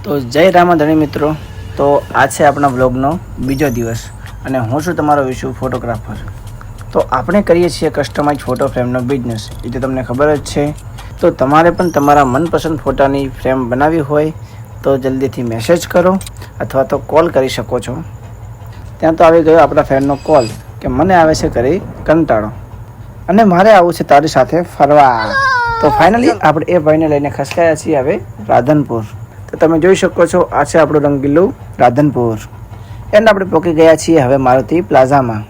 તો જય રામાધણી મિત્રો. તો આ છે આપણા બ્લોગનો બીજો દિવસ અને હું છું તમારો વિશુ ફોટોગ્રાફર. તો આપણે કરીએ છીએ કસ્ટમાઇઝ ફોટો ફ્રેમનો બિઝનેસ, એ તો તમને ખબર જ છે. તો તમારે પણ તમારા મનપસંદ ફોટાની ફ્રેમ બનાવવી હોય તો જલ્દીથી મેસેજ કરો અથવા તો કોલ કરી શકો છો. ત્યાં તો આવી ગયો આપણા ફ્રેન્ડનો કોલ કે મને આવે છે કરી કંટાળો અને મારે આવું છે તારી સાથે ફરવા. તો ફાઇનલી આપણે એ ભાઈને લઈને ખસકાયા છીએ હવે રાધનપુર. તો તમે જોઈ શકો છો આ છે આપણું રંગીલું રાધનપુર. એન્ડ આપણે પહોંચી ગયા છીએ હવે મારુતિ પ્લાઝામાં.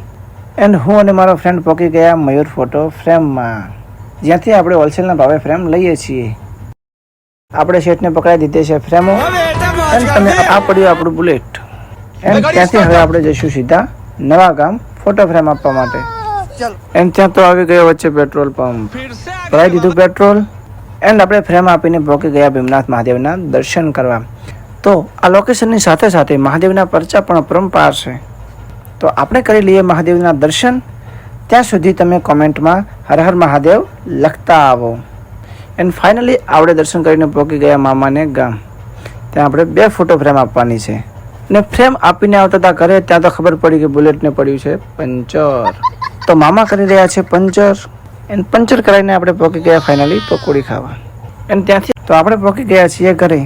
એન્ડ હું અને મારો ફ્રેન્ડ પહોંચી ગયા મયુર ફોટો ફ્રેમમાં, જ્યાંથી આપણે હોલસેલના ભાવે ફ્રેમ લઈએ છીએ. આપણે શેઠને પકડાઈ દીધી છે ફ્રેમો. એન્ડ તમે આ પડ્યું આપણું બુલેટ. એન્ડ ત્યાંથી હવે આપણે જઈશું સીધા નવા ગામ ફોટો ફ્રેમ આપવા માટે. એન્ડ ત્યાં તો આવી ગયો વચ્ચે પેટ્રોલ પંપ, ભરાઈ દીધું પેટ્રોલ. એન્ડ આપણે ફ્રેમ આપીને પહોંચી ગયા ભીમનાથ મહાદેવના દર્શન કરવા. તો આ લોકેશનની સાથે સાથે મહાદેવના પરચા પણ પરંપાર છે. તો આપણે કરી લઈએ મહાદેવના દર્શન. ત્યાં સુધી તમે કોમેન્ટમાં હર હર મહાદેવ લખતા આવો. એન્ડ ફાઇનલી આપણે દર્શન કરીને પહોંચી ગયા મામાને ગામ. ત્યાં આપણે 2 ફોટો ફ્રેમ આપવાની છે. ને ફ્રેમ આપીને આવતા હતા ઘરે, ત્યાં તો ખબર પડી કે બુલેટને પડ્યું છે પંચર. તો મામા કરી રહ્યા છે પંચર. પંચર કરાવીને આપણે પહોંચી ગયા ફાઇનલી પકોડી ખાવા. અને ત્યાંથી તો આપણે પહોંચી ગયા છીએ ઘરે.